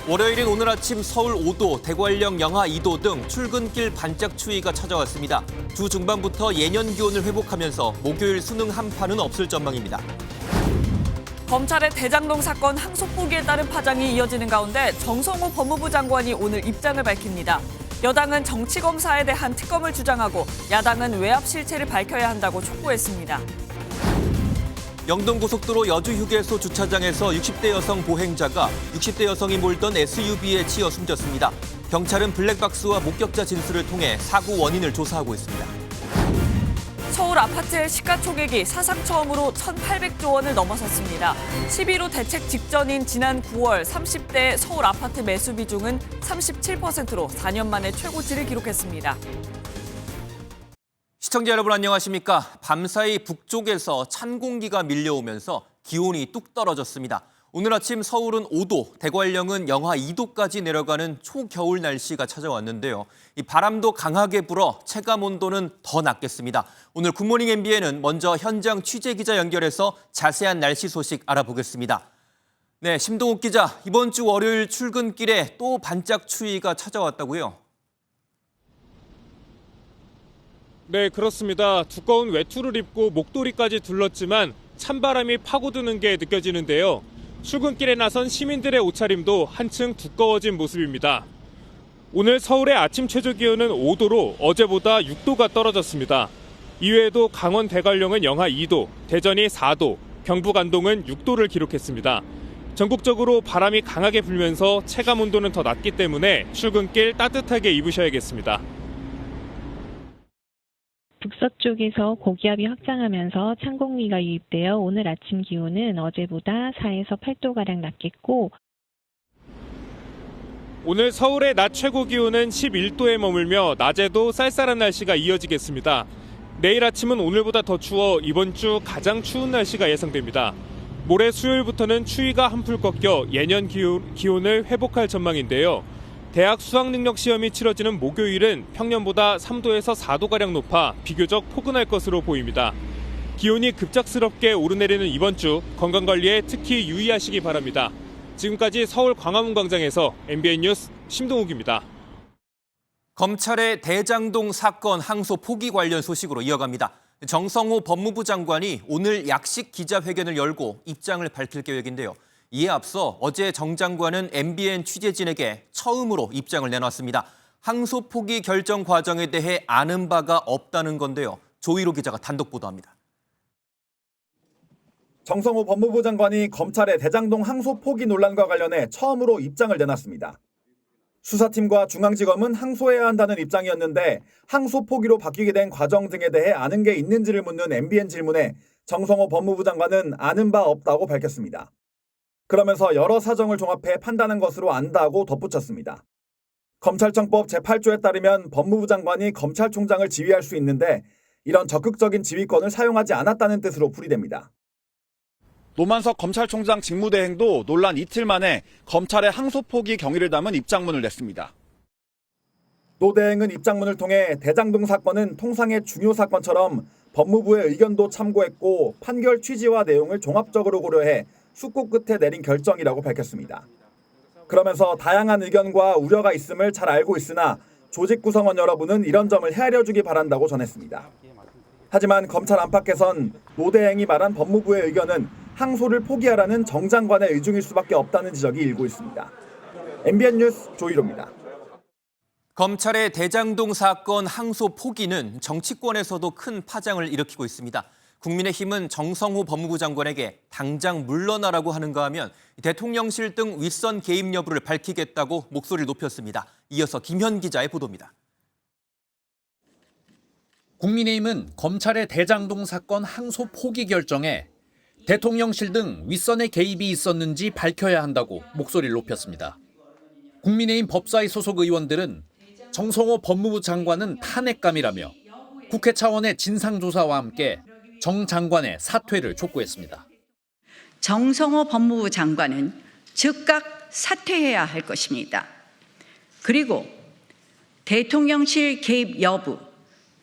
월요일인 오늘 아침 서울 5도, 대관령 영하 2도 등 출근길 반짝 추위가 찾아왔습니다. 주 중반부터 예년 기온을 회복하면서 목요일 수능 한파는 없을 전망입니다. 검찰의 대장동 사건 항소포기에 따른 파장이 이어지는 가운데 정성호 법무부 장관이 오늘 입장을 밝힙니다. 여당은 정치검사에 대한 특검을 주장하고 야당은 외압 실체를 밝혀야 한다고 촉구했습니다. 영동고속도로 여주휴게소 주차장에서 60대 여성 보행자가 60대 여성이 몰던 SUV에 치여 숨졌습니다. 경찰은 블랙박스와 목격자 진술을 통해 사고 원인을 조사하고 있습니다. 서울 아파트의 시가총액이 사상 처음으로 1,800조 원을 넘어섰습니다. 11호 대책 직전인 지난 9월 30대 서울 아파트 매수 비중은 37%로 4년 만에 최고치를 기록했습니다. 시청자 여러분 안녕하십니까? 밤사이 북쪽에서 찬 공기가 밀려오면서 기온이 뚝 떨어졌습니다. 오늘 아침 서울은 5도, 대관령은 영하 2도까지 내려가는 초겨울 날씨가 찾아왔는데요. 이 바람도 강하게 불어 체감 온도는 더 낮겠습니다. 오늘 굿모닝 MBN은 먼저 현장 취재 기자 연결해서 자세한 날씨 소식 알아보겠습니다. 네, 심동욱 기자, 이번 주 월요일 출근길에 또 반짝 추위가 찾아왔다고요? 네, 그렇습니다. 두꺼운 외투를 입고 목도리까지 둘렀지만 찬바람이 파고드는 게 느껴지는데요. 출근길에 나선 시민들의 옷차림도 한층 두꺼워진 모습입니다. 오늘 서울의 아침 최저 기온은 5도로 어제보다 6도가 떨어졌습니다. 이외에도 강원 대관령은 영하 2도, 대전이 4도, 경북 안동은 6도를 기록했습니다. 전국적으로 바람이 강하게 불면서 체감 온도는 더 낮기 때문에 출근길 따뜻하게 입으셔야겠습니다. 북서쪽에서 고기압이 확장하면서 찬 공기가 유입되어 오늘 아침 기온은 어제보다 4에서 8도가량 낮겠고 오늘 서울의 낮 최고 기온은 11도에 머물며 낮에도 쌀쌀한 날씨가 이어지겠습니다. 내일 아침은 오늘보다 더 추워 이번 주 가장 추운 날씨가 예상됩니다. 모레 수요일부터는 추위가 한풀 꺾여 예년 기온을 회복할 전망인데요. 대학 수학능력 시험이 치러지는 목요일은 평년보다 3도에서 4도가량 높아 비교적 포근할 것으로 보입니다. 기온이 급작스럽게 오르내리는 이번 주 건강관리에 특히 유의하시기 바랍니다. 지금까지 서울 광화문 광장에서 MBN 뉴스 심동욱입니다. 검찰의 대장동 사건 항소 포기 관련 소식으로 이어갑니다. 정성호 법무부 장관이 오늘 약식 기자회견을 열고 입장을 밝힐 계획인데요. 이에 앞서 어제 정 장관은 MBN 취재진에게 처음으로 입장을 내놨습니다. 항소 포기 결정 과정에 대해 아는 바가 없다는 건데요. 조희로 기자가 단독 보도합니다. 정성호 법무부 장관이 검찰의 대장동 항소 포기 논란과 관련해 처음으로 입장을 내놨습니다. 수사팀과 중앙지검은 항소해야 한다는 입장이었는데 항소 포기로 바뀌게 된 과정 등에 대해 아는 게 있는지를 묻는 MBN 질문에 정성호 법무부 장관은 아는 바 없다고 밝혔습니다. 그러면서 여러 사정을 종합해 판단한 것으로 안다고 덧붙였습니다. 검찰청법 제8조에 따르면 법무부 장관이 검찰총장을 지휘할 수 있는데 이런 적극적인 지휘권을 사용하지 않았다는 뜻으로 풀이됩니다. 노만석 검찰총장 직무대행도 논란 이틀 만에 검찰의 항소 포기 경위를 담은 입장문을 냈습니다. 노 대행은 입장문을 통해 대장동 사건은 통상의 중요 사건처럼 법무부의 의견도 참고했고 판결 취지와 내용을 종합적으로 고려해 숙고 끝에 내린 결정이라고 밝혔습니다. 그러면서 다양한 의견과 우려가 있음을 잘 알고 있으나 조직 구성원 여러분은 이런 점을 헤아려주기 바란다고 전했습니다. 하지만 검찰 안팎에선 노 대행이 말한 법무부의 의견은 항소를 포기하라는 정 장관의 의중일 수밖에 없다는 지적이 일고 있습니다. MBN 뉴스 조희로입니다. 검찰의 대장동 사건 항소 포기는 정치권에서도 큰 파장을 일으키고 있습니다. 국민의힘은 정성호 법무부 장관에게 당장 물러나라고 하는가 하면 대통령실 등 윗선 개입 여부를 밝히겠다고 목소리를 높였습니다. 이어서 김현 기자의 보도입니다. 국민의힘은 검찰의 대장동 사건 항소 포기 결정에 대통령실 등 윗선의 개입이 있었는지 밝혀야 한다고 목소리를 높였습니다. 국민의힘 법사위 소속 의원들은 정성호 법무부 장관은 탄핵감이라며 국회 차원의 진상조사와 함께 정 장관의 사퇴를 촉구했습니다. 정성호 법무부 장관은 즉각 사퇴해야 할 것입니다. 그리고 대통령실 개입 여부,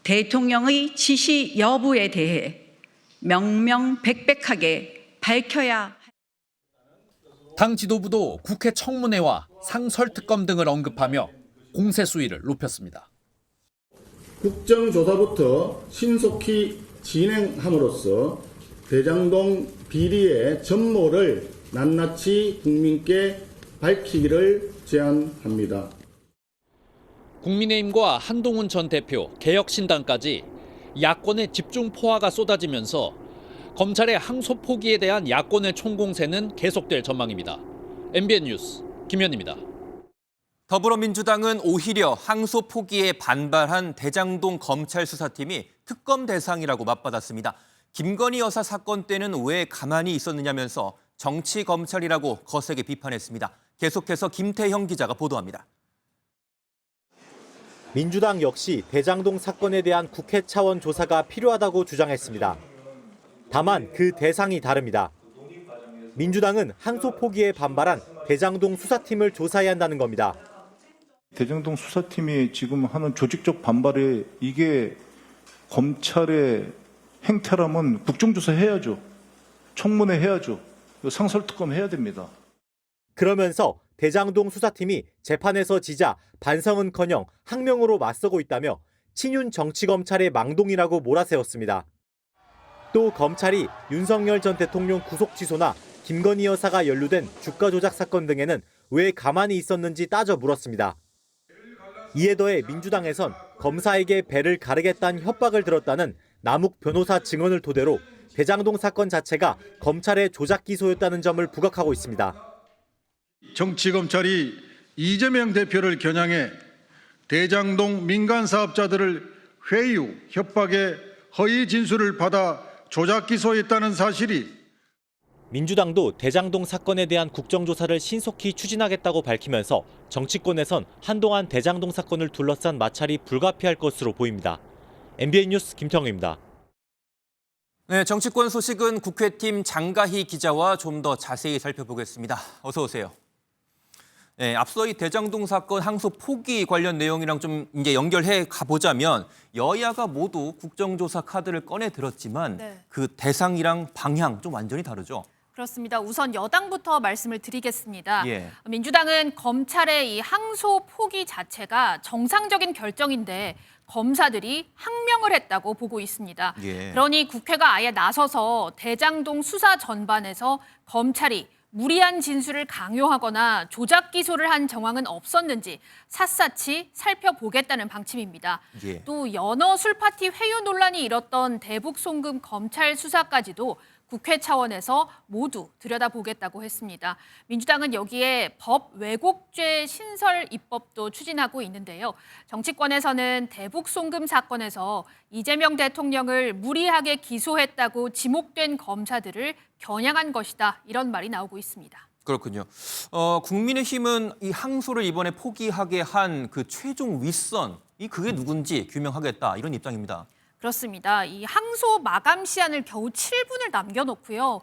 대통령의 지시 여부에 대해 명명백백하게 밝혀야. 당 지도부도 국회 청문회와 상설특검 등을 언급하며 공세 수위를 높였습니다. 국정조사부터 신속히 진행함으로써 대장동 비리의 전모를 낱낱이 국민께 밝히기를 제안합니다. 국민의힘과 한동훈 전 대표, 개혁신당까지 야권의 집중 포화가 쏟아지면서 검찰의 항소 포기에 대한 야권의 총공세는 계속될 전망입니다. MBN 뉴스 김현입니다. 더불어민주당은 오히려 항소 포기에 반발한 대장동 검찰 수사팀이 특검 대상이라고 맞받았습니다. 김건희 여사 사건 때는 왜 가만히 있었느냐면서 정치 검찰이라고 거세게 비판했습니다. 계속해서 김태형 기자가 보도합니다. 민주당 역시 대장동 사건에 대한 국회 차원 조사가 필요하다고 주장했습니다. 다만 그 대상이 다릅니다. 민주당은 항소 포기에 반발한 대장동 수사팀을 조사해야 한다는 겁니다. 대장동 수사팀이 지금 하는 조직적 반발에 이게 검찰의 행태라면 국정조사 해야죠. 청문회 해야죠. 상설특검 해야 됩니다. 그러면서 대장동 수사팀이 재판에서 지자 반성은커녕 항명으로 맞서고 있다며 친윤 정치검찰의 망동이라고 몰아세웠습니다. 또 검찰이 윤석열 전 대통령 구속 취소나 김건희 여사가 연루된 주가 조작 사건 등에는 왜 가만히 있었는지 따져 물었습니다. 이에 더해 민주당에선 검사에게 배를 가르겠다는 협박을 들었다는 남욱 변호사 증언을 토대로 대장동 사건 자체가 검찰의 조작 기소였다는 점을 부각하고 있습니다. 정치검찰이 이재명 대표를 겨냥해 대장동 민간 사업자들을 회의 후 협박에 허위 진술을 받아 조작 기소했다는 사실이 민주당도 대장동 사건에 대한 국정조사를 신속히 추진하겠다고 밝히면서 정치권에선 한동안 대장동 사건을 둘러싼 마찰이 불가피할 것으로 보입니다. MBN 뉴스 김태형입니다. 네, 정치권 소식은 국회팀 장가희 기자와 좀 더 자세히 살펴보겠습니다. 어서 오세요. 네, 앞서 이 대장동 사건 항소 포기 관련 내용이랑 좀 이제 연결해 가보자면 여야가 모두 국정조사 카드를 꺼내 들었지만 그 대상이랑 방향 좀 완전히 다르죠. 그렇습니다. 우선 여당부터 말씀을 드리겠습니다. 예. 민주당은 검찰의 이 항소 포기 자체가 정상적인 결정인데 검사들이 항명을 했다고 보고 있습니다. 예. 그러니 국회가 아예 나서서 대장동 수사 전반에서 검찰이 무리한 진술을 강요하거나 조작 기소를 한 정황은 없었는지 샅샅이 살펴보겠다는 방침입니다. 예. 또 연어 술파티 회유 논란이 일었던 대북 송금 검찰 수사까지도 국회 차원에서 모두 들여다보겠다고 했습니다. 민주당은 여기에 법 왜곡죄 신설 입법도 추진하고 있는데요. 정치권에서는 대북 송금 사건에서 이재명 대통령을 무리하게 기소했다고 지목된 검사들을 겨냥한 것이다. 이런 말이 나오고 있습니다. 그렇군요. 국민의힘은 이 항소를 이번에 포기하게 한 그 최종 윗선, 그게 누군지 규명하겠다 이런 입장입니다. 그렇습니다. 이 항소 마감 시한을 겨우 7분을 남겨놓고요.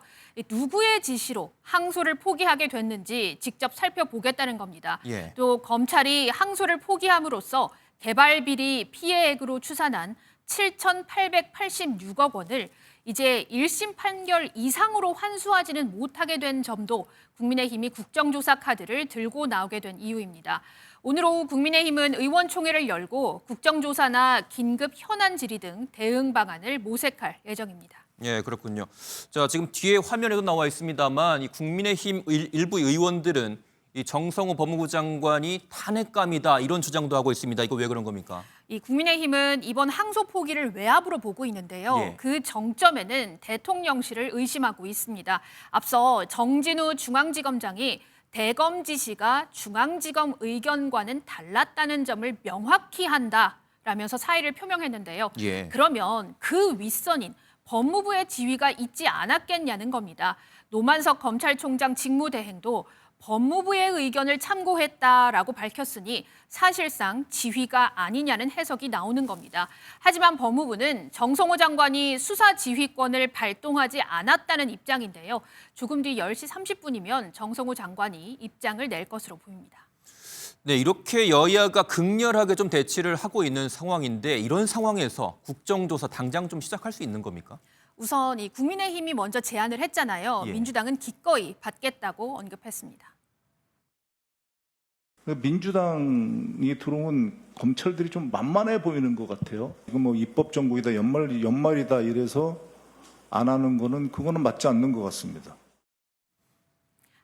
누구의 지시로 항소를 포기하게 됐는지 직접 살펴보겠다는 겁니다. 예. 또 검찰이 항소를 포기함으로써 개발비리 피해액으로 추산한 7,886억 원을 이제 1심 판결 이상으로 환수하지는 못하게 된 점도 국민의힘이 국정조사 카드를 들고 나오게 된 이유입니다. 오늘 오후 국민의힘은 의원총회를 열고 국정조사나 긴급 현안 질의 등 대응 방안을 모색할 예정입니다. 예, 그렇군요. 자, 지금 뒤에 화면에도 나와 있습니다만 이 국민의힘 일부 의원들은 이 정성호 법무부 장관이 탄핵감이다 이런 주장도 하고 있습니다. 이거 왜 그런 겁니까? 이 국민의힘은 이번 항소 포기를 외압으로 보고 있는데요. 예. 그 정점에는 대통령실을 의심하고 있습니다. 앞서 정진우 중앙지검장이 대검 지시가 중앙지검 의견과는 달랐다는 점을 명확히 한다라면서 사의를 표명했는데요. 예. 그러면 그 윗선인 법무부의 지휘가 있지 않았겠냐는 겁니다. 노만석 검찰총장 직무대행도 법무부의 의견을 참고했다라고 밝혔으니 사실상 지휘가 아니냐는 해석이 나오는 겁니다. 하지만 법무부는 정성호 장관이 수사 지휘권을 발동하지 않았다는 입장인데요. 조금 뒤 10시 30분이면 정성호 장관이 입장을 낼 것으로 보입니다. 네, 이렇게 여야가 극렬하게 좀 대치를 하고 있는 상황인데 이런 상황에서 국정조사 당장 좀 시작할 수 있는 겁니까? 우선 이 국민의힘이 먼저 제안을 했잖아요. 예. 민주당은 기꺼이 받겠다고 언급했습니다. 민주당이 들어온 검찰들이 좀 만만해 보이는 것 같아요. 이거 뭐 입법 정국이다, 연말이다 이래서 안 하는 거는 그거는 맞지 않는 것 같습니다.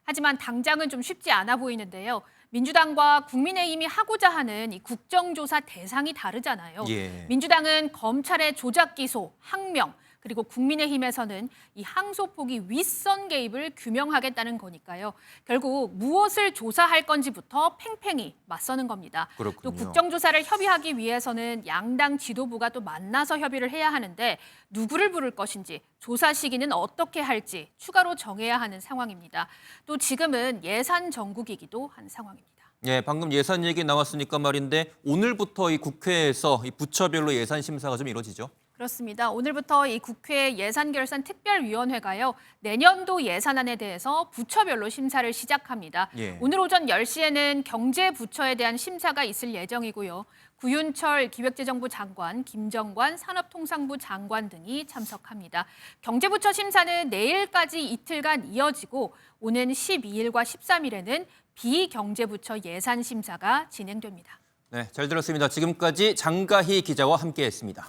하지만 당장은 좀 쉽지 않아 보이는데요. 민주당과 국민의힘이 하고자 하는 이 국정조사 대상이 다르잖아요. 예. 민주당은 검찰의 조작 기소, 항명, 그리고 국민의힘에서는 이 항소포기 윗선 개입을 규명하겠다는 거니까요. 결국 무엇을 조사할 건지부터 팽팽히 맞서는 겁니다. 그렇군요. 또 국정조사를 협의하기 위해서는 양당 지도부가 또 만나서 협의를 해야 하는데 누구를 부를 것인지, 조사 시기는 어떻게 할지 추가로 정해야 하는 상황입니다. 또 지금은 예산 정국이기도 한 상황입니다. 예, 방금 예산 얘기 나왔으니까 말인데 오늘부터 이 국회에서 이 부처별로 예산 심사가 좀 이루어지죠? 그렇습니다. 오늘부터 이 국회 예산결산특별위원회가요. 내년도 예산안에 대해서 부처별로 심사를 시작합니다. 예. 오늘 오전 10시에는 경제부처에 대한 심사가 있을 예정이고요. 구윤철 기획재정부 장관, 김정관 산업통상부 장관 등이 참석합니다. 경제부처 심사는 내일까지 이틀간 이어지고 오는 12일과 13일에는 비경제부처 예산심사가 진행됩니다. 네, 잘 들었습니다. 지금까지 장가희 기자와 함께했습니다.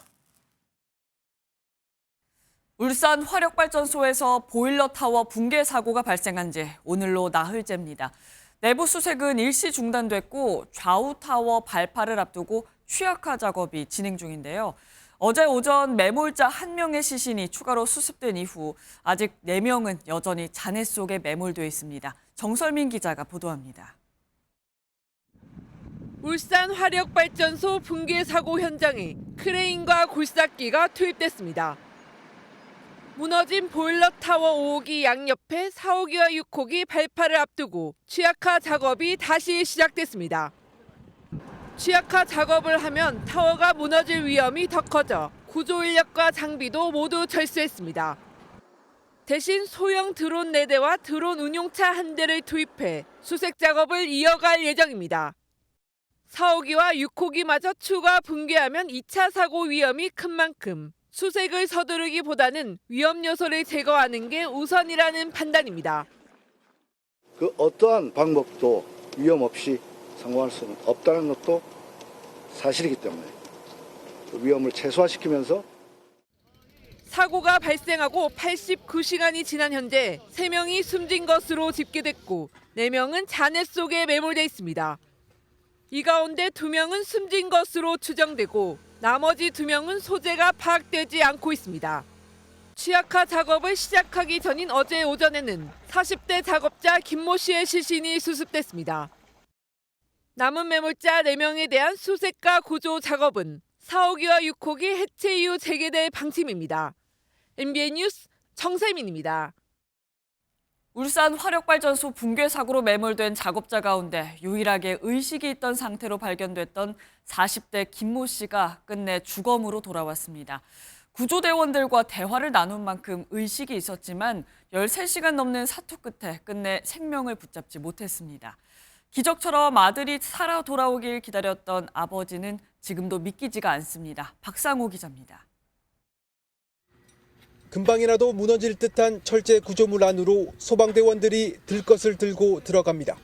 울산 화력발전소에서 보일러 타워 붕괴 사고가 발생한 지 오늘로 나흘째입니다. 내부 수색은 일시 중단됐고 좌우 타워 발파를 앞두고 취약화 작업이 진행 중인데요. 어제 오전 매몰자 1명의 시신이 추가로 수습된 이후 아직 4명은 여전히 잔해 속에 매몰돼 있습니다. 정설민 기자가 보도합니다. 울산 화력발전소 붕괴 사고 현장에 크레인과 골삭기가 투입됐습니다. 무너진 보일러 타워 5호기 양옆에 4호기와 6호기 발파를 앞두고 취약화 작업이 다시 시작됐습니다. 취약화 작업을 하면 타워가 무너질 위험이 더 커져 구조 인력과 장비도 모두 철수했습니다. 대신 소형 드론 4대와 드론 운용차 1대를 투입해 수색 작업을 이어갈 예정입니다. 4호기와 6호기마저 추가 붕괴하면 2차 사고 위험이 큰 만큼 수색을 서두르기보다는 위험 요소를 제거하는 게 우선이라는 판단입니다. 그 어떠한 방법도 위험 없이 성공할 수는 없다는 것도 사실이기 때문에 그 위험을 최소화시키면서 사고가 발생하고 89시간이 지난 현재 3명이 숨진 것으로 집계됐고 4명은 잔해 속에 매몰돼 있습니다. 이 가운데 2명은 숨진 것으로 추정되고 나머지 2명은 소재가 파악되지 않고 있습니다. 취약화 작업을 시작하기 전인 어제 오전에는 40대 작업자 김모 씨의 시신이 수습됐습니다. 남은 매몰자 4명에 대한 수색과 구조 작업은 4호기와 6호기 해체 이후 재개될 방침입니다. MBN 뉴스 정세민입니다. 울산 화력발전소 붕괴 사고로 매몰된 작업자 가운데 유일하게 의식이 있던 상태로 발견됐던 40대 김모 씨가 끝내 주검으로 돌아왔습니다. 구조대원들과 대화를 나눈 만큼 의식이 있었지만 13시간 넘는 사투 끝에 끝내 생명을 붙잡지 못했습니다. 기적처럼 아들이 살아 돌아오길 기다렸던 아버지는 지금도 믿기지가 않습니다. 박상호 기자입니다. 금방이라도 무너질 듯한 철제 구조물 안으로 소방대원들이 들것을 들고 들어갑니다.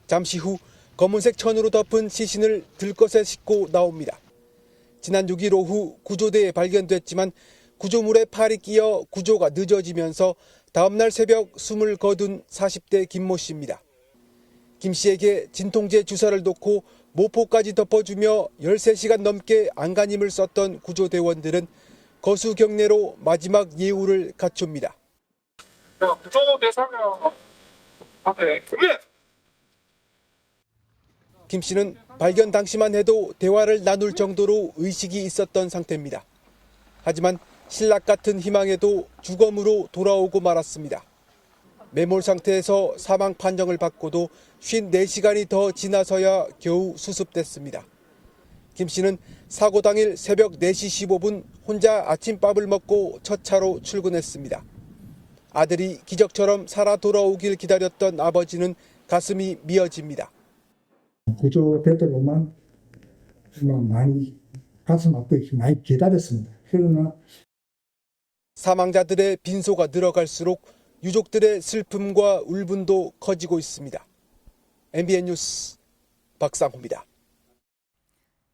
잠시 후 검은색 천으로 덮은 시신을 들것에 싣고 나옵니다. 지난 6일 오후 구조대에 발견됐지만 구조물에 팔이 끼어 구조가 늦어지면서 다음날 새벽 숨을 거둔 40대 김모 씨입니다. 김 씨에게 진통제 주사를 놓고 모포까지 덮어주며 13시간 넘게 안간힘을 썼던 구조대원들은 거수 경례로 마지막 예우를 갖춥니다. 구조 대상은 앞에 김 씨는 발견 당시만 해도 대화를 나눌 정도로 의식이 있었던 상태입니다. 하지만 신락 같은 희망에도 주검으로 돌아오고 말았습니다. 매몰 상태에서 사망 판정을 받고도 54시간이 더 지나서야 겨우 수습됐습니다. 김 씨는 사고 당일 새벽 4시 15분 혼자 아침밥을 먹고 첫 차로 출근했습니다. 아들이 기적처럼 살아 돌아오길 기다렸던 아버지는 가슴이 미어집니다. 구조되도록만 많이 가슴 아프게 많이 기다렸습니다. 그러나 사망자들의 빈소가 늘어갈수록 유족들의 슬픔과 울분도 커지고 있습니다. MBN 뉴스 박상호입니다.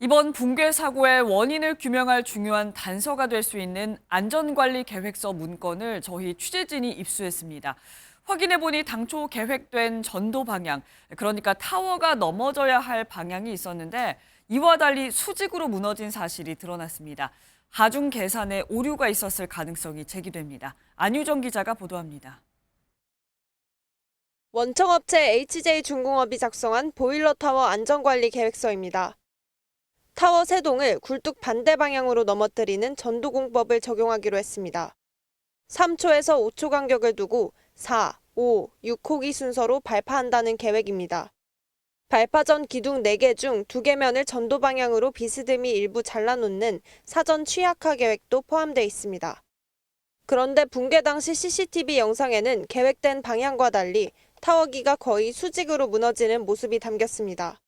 이번 붕괴 사고의 원인을 규명할 중요한 단서가 될 수 있는 안전관리 계획서 문건을 저희 취재진이 입수했습니다. 확인해보니 당초 계획된 전도 방향, 그러니까 타워가 넘어져야 할 방향이 있었는데 이와 달리 수직으로 무너진 사실이 드러났습니다. 하중 계산에 오류가 있었을 가능성이 제기됩니다. 안유정 기자가 보도합니다. 원청업체 HJ중공업이 작성한 보일러타워 안전관리 계획서입니다. 타워 3동을 굴뚝 반대 방향으로 넘어뜨리는 전도공법을 적용하기로 했습니다. 3초에서 5초 간격을 두고 4, 5, 6호기 순서로 발파한다는 계획입니다. 발파 전 기둥 4개 중 2개 면을 전도 방향으로 비스듬히 일부 잘라놓는 사전 취약화 계획도 포함되어 있습니다. 그런데 붕괴 당시 CCTV 영상에는 계획된 방향과 달리 타워기가 거의 수직으로 무너지는 모습이 담겼습니다.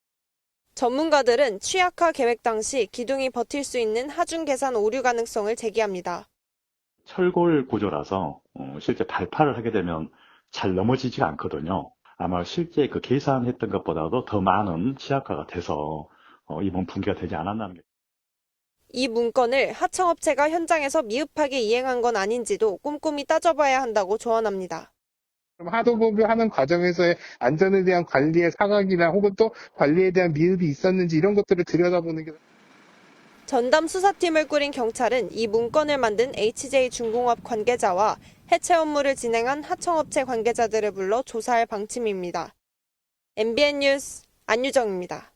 전문가들은 취약화 계획 당시 기둥이 버틸 수 있는 하중 계산 오류 가능성을 제기합니다. 철골 구조라서 실제 발파를 하게 되면 잘 넘어지지가 않거든요. 아마 실제 그 계산했던 것보다도 더 많은 취약화가 돼서 이번 붕괴가 되지 않았나는 게. 이 문건을 하청업체가 현장에서 미흡하게 이행한 건 아닌지도 꼼꼼히 따져봐야 한다고 조언합니다. 하도급여하는 과정에서의 안전에 대한 관리의 사각이나 혹은 또 관리에 대한 미흡이 있었는지 이런 것들을 들여다보는 게. 전담 수사팀을 꾸린 경찰은 이 문건을 만든 HJ중공업 관계자와 해체 업무를 진행한 하청업체 관계자들을 불러 조사할 방침입니다. MBN 뉴스 안유정입니다.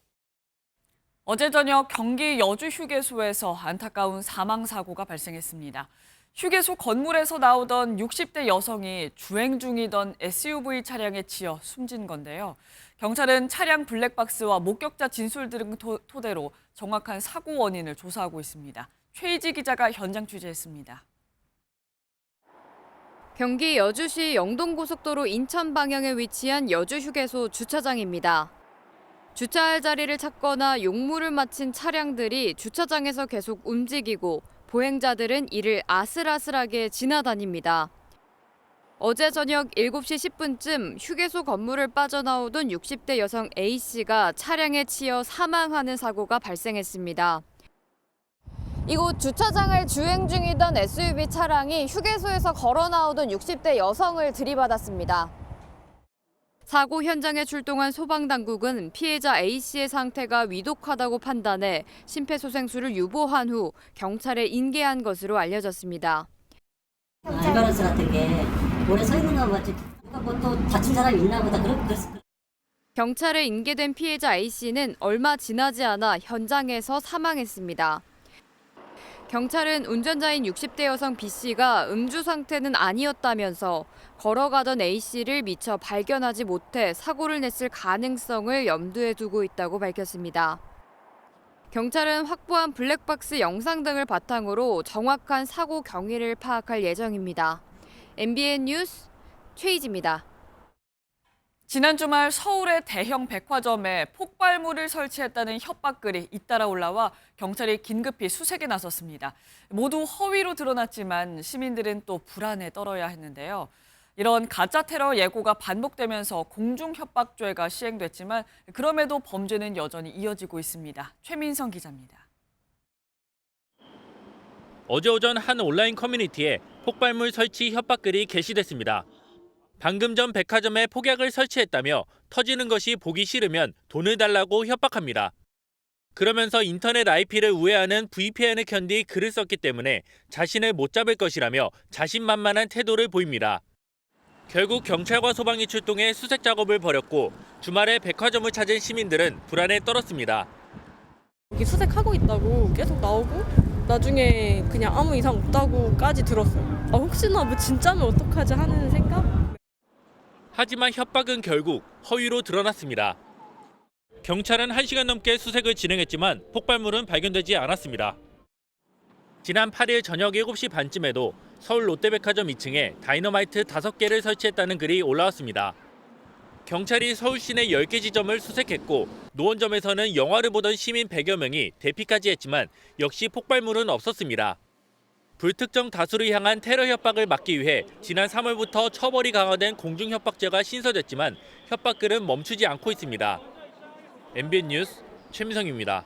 어제 저녁 경기 여주 휴게소에서 안타까운 사망 사고가 발생했습니다. 휴게소 건물에서 나오던 60대 여성이 주행 중이던 SUV 차량에 치여 숨진 건데요. 경찰은 차량 블랙박스와 목격자 진술 등 토대로 정확한 사고 원인을 조사하고 있습니다. 최희지 기자가 현장 취재했습니다. 경기 여주시 영동고속도로 인천 방향에 위치한 여주 휴게소 주차장입니다. 주차할 자리를 찾거나 용무를 마친 차량들이 주차장에서 계속 움직이고 보행자들은 이를 아슬아슬하게 지나다닙니다. 어제 저녁 7시 10분쯤 휴게소 건물을 빠져나오던 60대 여성 A씨가 차량에 치여 사망하는 사고가 발생했습니다. 이곳 주차장을 주행 중이던 SUV 차량이 휴게소에서 걸어 나오던 60대 여성을 들이받았습니다. 사고 현장에 출동한 소방당국은 피해자 A씨의 상태가 위독하다고 판단해 심폐소생술을 유보한 후 경찰에 인계한 것으로 알려졌습니다. 알바로스 같은 게 오래 서 있는 거 같지. 뭐 또 다친 사람이 있나 보다. 경찰에 인계된 피해자 A씨는 얼마 지나지 않아 현장에서 사망했습니다. 경찰은 운전자인 60대 여성 B씨가 음주 상태는 아니었다면서 걸어가던 A씨를 미처 발견하지 못해 사고를 냈을 가능성을 염두에 두고 있다고 밝혔습니다. 경찰은 확보한 블랙박스 영상 등을 바탕으로 정확한 사고 경위를 파악할 예정입니다. MBN 뉴스 최희지입니다. 지난 주말 서울의 대형 백화점에 폭발물을 설치했다는 협박글이 잇따라 올라와 경찰이 긴급히 수색에 나섰습니다. 모두 허위로 드러났지만 시민들은 또 불안에 떨어야 했는데요. 이런 가짜 테러 예고가 반복되면서 공중협박죄가 시행됐지만 그럼에도 범죄는 여전히 이어지고 있습니다. 최민성 기자입니다. 어제 오전 한 온라인 커뮤니티에 폭발물 설치 협박글이 게시됐습니다. 방금 전 백화점에 폭약을 설치했다며 터지는 것이 보기 싫으면 돈을 달라고 협박합니다. 그러면서 인터넷 IP를 우회하는 VPN을 켠 뒤 글을 썼기 때문에 자신을 못 잡을 것이라며 자신만만한 태도를 보입니다. 결국 경찰과 소방이 출동해 수색 작업을 벌였고 주말에 백화점을 찾은 시민들은 불안에 떨었습니다. 여기 수색하고 있다고 계속 나오고 나중에 그냥 아무 이상 없다고까지 들었어요. 혹시나 뭐 진짜면 어떡하지 하는 생각? 하지만 협박은 결국 허위로 드러났습니다. 경찰은 1시간 넘게 수색을 진행했지만 폭발물은 발견되지 않았습니다. 지난 8일 저녁 7시 반쯤에도 서울 롯데백화점 2층에 다이너마이트 5개를 설치했다는 글이 올라왔습니다. 경찰이 서울 시내 10개 지점을 수색했고 노원점에서는 영화를 보던 시민 100여 명이 대피까지 했지만 역시 폭발물은 없었습니다. 불특정 다수를 향한 테러 협박을 막기 위해 지난 3월부터 처벌이 강화된 공중협박죄가 신설됐지만 협박글은 멈추지 않고 있습니다. MBN 뉴스 최민성입니다.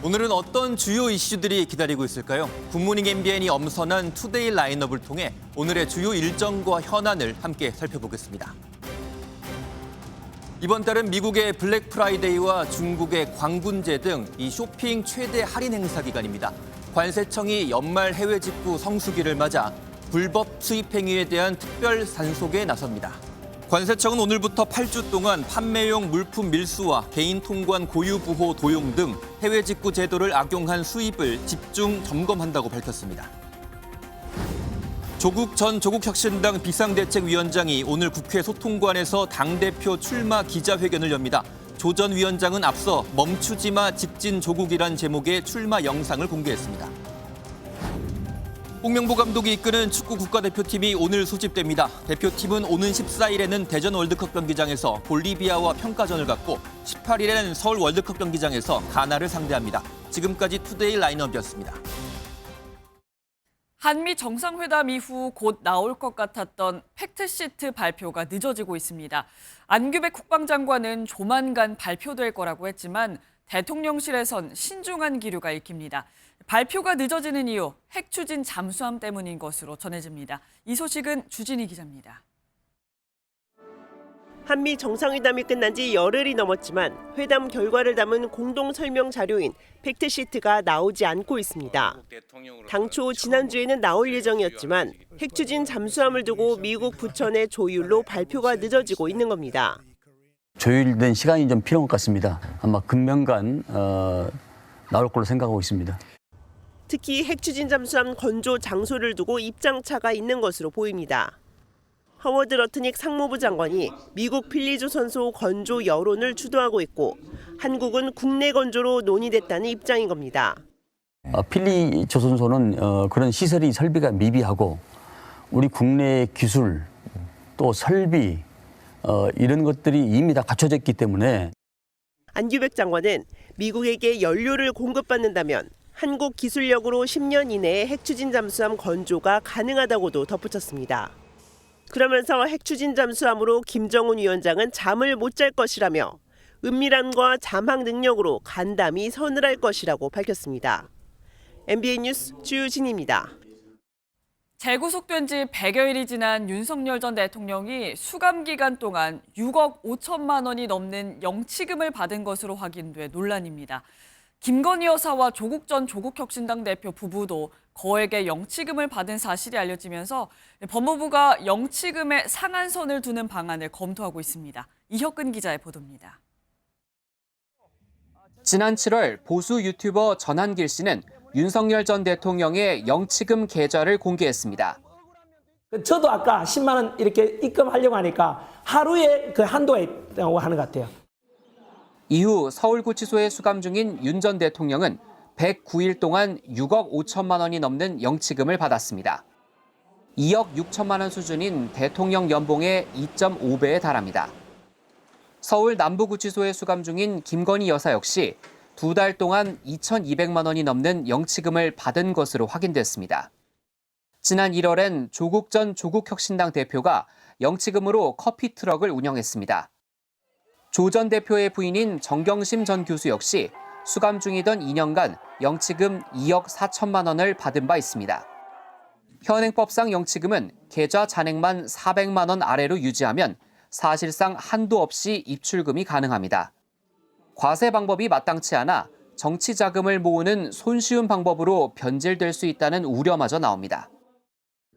오늘은 어떤 주요 이슈들이 기다리고 있을까요? 굿모닝 MBN이 엄선한 투데이 라인업을 통해 오늘의 주요 일정과 현안을 함께 살펴보겠습니다. 이번 달은 미국의 블랙 프라이데이와 중국의 광군제 등 이 쇼핑 최대 할인 행사 기간입니다. 관세청이 연말 해외 직구 성수기를 맞아 불법 수입 행위에 대한 특별 단속에 나섭니다. 관세청은 오늘부터 8주 동안 판매용 물품 밀수와 개인 통관 고유 부호 도용 등 해외 직구 제도를 악용한 수입을 집중 점검한다고 밝혔습니다. 조국 전 조국혁신당 비상대책위원장이 오늘 국회 소통관에서 당대표 출마 기자회견을 엽니다. 조 전 위원장은 앞서 멈추지마 직진 조국이란 제목의 출마 영상을 공개했습니다. 홍명보 감독이 이끄는 축구 국가대표팀이 오늘 소집됩니다. 대표팀은 오는 14일에는 대전 월드컵 경기장에서 볼리비아와 평가전을 갖고 18일에는 서울 월드컵 경기장에서 가나를 상대합니다. 지금까지 투데이 라인업이었습니다. 한미 정상회담 이후 곧 나올 것 같았던 팩트시트 발표가 늦어지고 있습니다. 안규백 국방장관은 조만간 발표될 거라고 했지만 대통령실에선 신중한 기류가 읽힙니다. 발표가 늦어지는 이유, 핵 추진 잠수함 때문인 것으로 전해집니다. 이 소식은 주진희 기자입니다. 한미 정상회담이 끝난 지 열흘이 넘었지만 회담 결과를 담은 공동 설명 자료인 팩트시트가 나오지 않고 있습니다. 당초 지난주에는 나올 예정이었지만 핵 추진 잠수함을 두고 미국 부천의 조율로 발표가 늦어지고 있는 겁니다. 조율된 시간이 좀 필요한 것 같습니다. 아마 금명간 나올 걸로 생각하고 있습니다. 특히 핵 추진 잠수함 건조 장소를 두고 입장차가 있는 것으로 보입니다. 허워드 러트닉 상무부 장관이 미국 필리조선소 건조 여론을 주도하고 있고 한국은 국내 건조로 논의됐다는 입장인 겁니다. 필리조선소는 그런 시설이 설비가 미비하고 우리 국내 기술 또 설비 이런 것들이 이미 다 갖춰져 있기 때문에 안규백 장관은 미국에게 연료를 공급받는다면 한국 기술력으로 10년 이내에 핵 추진 잠수함 건조가 가능하다고도 덧붙였습니다. 그러면서 핵 추진 잠수함으로 김정은 위원장은 잠을 못 잘 것이라며 은밀함과 잠항 능력으로 간담이 서늘할 것이라고 밝혔습니다. MBN 뉴스 주유진입니다. 재구속된 지 100여일이 지난 윤석열 전 대통령이 수감 기간 동안 6억 5천만 원이 넘는 영치금을 받은 것으로 확인돼 논란입니다. 김건희 여사와 조국 전 조국혁신당 대표 부부도 거액의 영치금을 받은 사실이 알려지면서 법무부가 영치금의 상한선을 두는 방안을 검토하고 있습니다. 이혁근 기자의 보도입니다. 지난 7월 보수 유튜버 전한길 씨는 윤석열 전 대통령의 영치금 계좌를 공개했습니다. 저도 아까 10만 원 이렇게 입금하려고 하니까 하루에 그 한도가 있다고 하는 것 같아요. 이후 서울구치소에 수감 중인 윤 전 대통령은 109일 동안 6억 5천만 원이 넘는 영치금을 받았습니다. 2억 6천만 원 수준인 대통령 연봉의 2.5배에 달합니다. 서울 남부구치소에 수감 중인 김건희 여사 역시 2달 동안 2,200만 원이 넘는 영치금을 받은 것으로 확인됐습니다. 지난 1월엔 조국 전 조국혁신당 대표가 영치금으로 커피 트럭을 운영했습니다. 조 전 대표의 부인인 정경심 전 교수 역시 수감 중이던 2년간 영치금 2억 4천만 원을 받은 바 있습니다. 현행법상 영치금은 계좌 잔액만 400만 원 아래로 유지하면 사실상 한도 없이 입출금이 가능합니다. 과세 방법이 마땅치 않아 정치 자금을 모으는 손쉬운 방법으로 변질될 수 있다는 우려마저 나옵니다.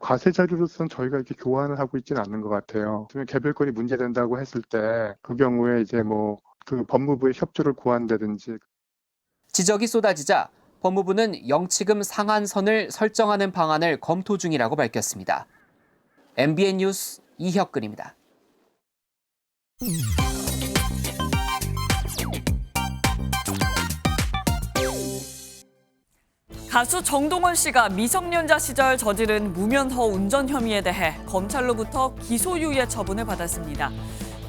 과세 자료로서는 저희가 이렇게 교환을 하고 있지는 않는 것 같아요. 개별권이 문제된다고 했을 때 그 경우에 이제 그 법무부의 협조를 구한다든지. 지적이 쏟아지자 법무부는 영치금 상한선을 설정하는 방안을 검토 중이라고 밝혔습니다. MBN 뉴스 이혁근입니다. 가수 정동원 씨가 미성년자 시절 저지른 무면허 운전 혐의에 대해 검찰로부터 기소유예 처분을 받았습니다.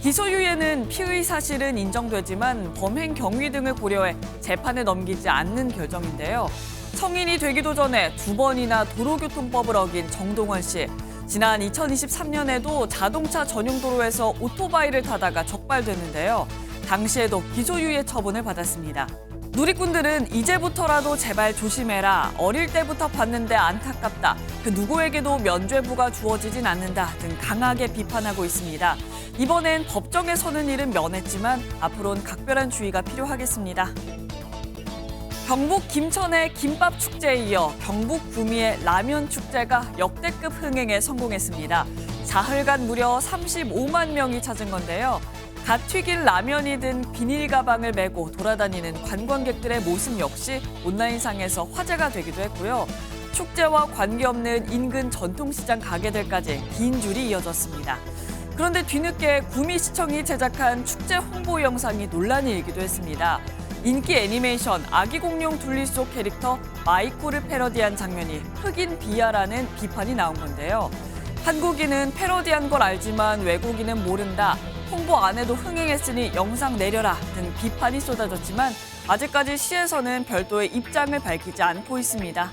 기소유예는 피의 사실은 인정되지만 범행 경위 등을 고려해 재판에 넘기지 않는 결정인데요. 성인이 되기도 전에 2번이나 도로교통법을 어긴 정동원 씨. 지난 2023년에도 자동차 전용 도로에서 오토바이를 타다가 적발됐는데요. 당시에도 기소유예 처분을 받았습니다. 누리꾼들은 이제부터라도 제발 조심해라. 어릴 때부터 봤는데 안타깝다. 그 누구에게도 면죄부가 주어지진 않는다 등 강하게 비판하고 있습니다. 이번엔 법정에 서는 일은 면했지만 앞으로는 각별한 주의가 필요하겠습니다. 경북 김천의 김밥 축제에 이어 경북 구미의 라면 축제가 역대급 흥행에 성공했습니다. 사흘간 무려 35만 명이 찾은 건데요. 갓 튀긴 라면이 든 비닐 가방을 메고 돌아다니는 관광객들의 모습 역시 온라인상에서 화제가 되기도 했고요. 축제와 관계없는 인근 전통시장 가게들까지 긴 줄이 이어졌습니다. 그런데 뒤늦게 구미시청이 제작한 축제 홍보 영상이 논란이 일기도 했습니다. 인기 애니메이션 아기 공룡 둘리 속 캐릭터 마이코를 패러디한 장면이 흑인 비하라는 비판이 나온 건데요. 한국인은 패러디한 걸 알지만 외국인은 모른다. 홍보 안 해도 흥행했으니 영상 내려라 등 비판이 쏟아졌지만 아직까지 시에서는 별도의 입장을 밝히지 않고 있습니다.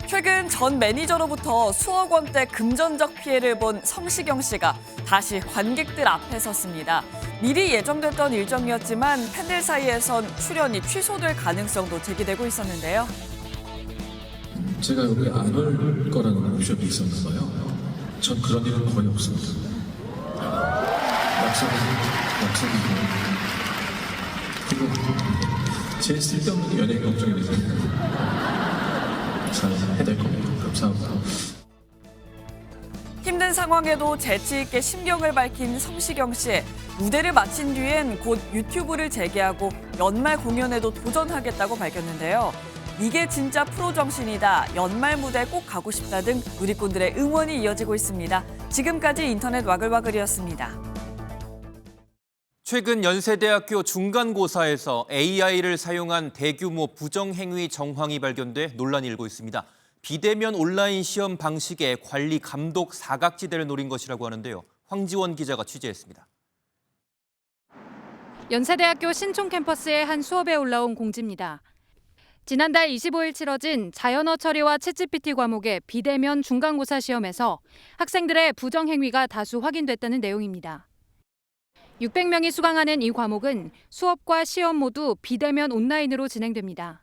최근 전 매니저로부터 수억 원대 금전적 피해를 본 성시경 씨가 다시 관객들 앞에 섰습니다. 미리 예정됐던 일정이었지만 팬들 사이에선 출연이 취소될 가능성도 제기되고 있었는데요. 제가 여기 안 올 거라는 오션이 있었나 봐요. 전 그런 일은 거의 없습니다. 약속이고 그리고 제일 쓸데없는 연예인 걱정이 되잖아요. 잘 해야 될 겁니다. 감사합니다. 힘든 상황에도 재치 있게 심경을 밝힌 성시경 씨. 무대를 마친 뒤엔 곧 유튜브를 재개하고 연말 공연에도 도전하겠다고 밝혔는데요. 이게 진짜 프로 정신이다. 연말 무대 꼭 가고 싶다 등 누리꾼들의 응원이 이어지고 있습니다. 지금까지 인터넷 와글와글이었습니다. 최근 연세대학교 중간고사에서 AI를 사용한 대규모 부정행위 정황이 발견돼 논란이 일고 있습니다. 비대면 온라인 시험 방식의 관리 감독 사각지대를 노린 것이라고 하는데요. 황지원 기자가 취재했습니다. 연세대학교 신촌 캠퍼스의 한 수업에 올라온 공지입니다. 지난달 25일 치러진 자연어 처리와 챗GPT 과목의 비대면 중간고사 시험에서 학생들의 부정행위가 다수 확인됐다는 내용입니다. 600명이 수강하는 이 과목은 수업과 시험 모두 비대면 온라인으로 진행됩니다.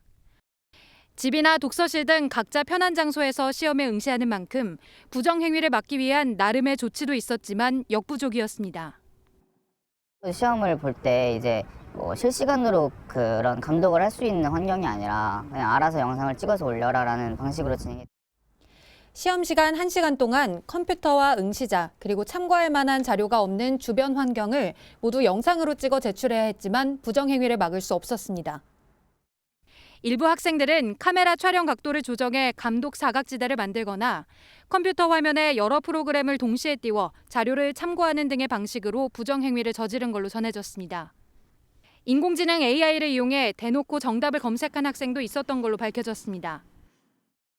집이나 독서실 등 각자 편한 장소에서 시험에 응시하는 만큼 부정행위를 막기 위한 나름의 조치도 있었지만 역부족이었습니다. 시험을 볼 때 이제 실시간으로 그런 감독을 할 수 있는 환경이 아니라 그냥 알아서 영상을 찍어서 올려라라는 방식으로 진행했습니다. 시험 시간 1시간 동안 컴퓨터와 응시자 그리고 참고할 만한 자료가 없는 주변 환경을 모두 영상으로 찍어 제출해야 했지만 부정행위를 막을 수 없었습니다. 일부 학생들은 카메라 촬영 각도를 조정해 감독 사각지대를 만들거나 컴퓨터 화면에 여러 프로그램을 동시에 띄워 자료를 참고하는 등의 방식으로 부정행위를 저지른 걸로 전해졌습니다. 인공지능 AI를 이용해 대놓고 정답을 검색한 학생도 있었던 걸로 밝혀졌습니다.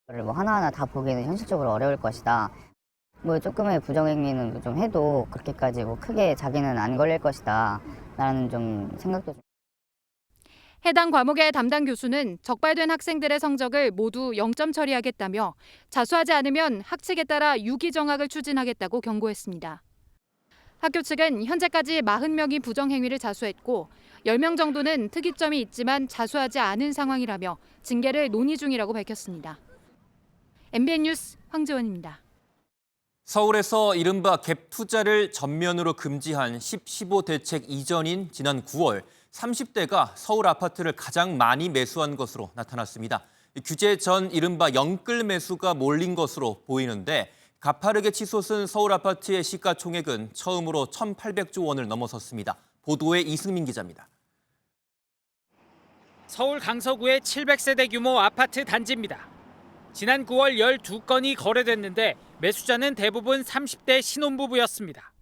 하나하나 다 보기는 현실적으로 어려울 것이다. 조금의 부정행위는 좀 해도 그렇게까지 크게 자기는 안 걸릴 것이다. 라는 좀 생각도 좀. 해당 과목의 담당 교수는 적발된 학생들의 성적을 모두 0점 처리하겠다며 자수하지 않으면 학칙에 따라 유기정학을 추진하겠다고 경고했습니다. 학교 측은 현재까지 40명이 부정행위를 자수했고 10명 정도는 특이점이 있지만 자수하지 않은 상황이라며 징계를 논의 중이라고 밝혔습니다. MBN 뉴스 황지원입니다. 서울에서 이른바 갭 투자를 전면으로 금지한 10.15 대책 이전인 지난 9월 30대가 서울 아파트를 가장 많이 매수한 것으로 나타났습니다. 규제 전 이른바 영끌 매수가 몰린 것으로 보이는데 가파르게 치솟은 서울 아파트의 시가총액은 처음으로 1,800조 원을 넘어섰습니다. 보도에 이승민 기자입니다. 서울 강서구의 700세대 규모 아파트 단지입니다. 지난 9월 12건이 거래됐는데 매수자는 대부분 30대 신혼부부였습니다.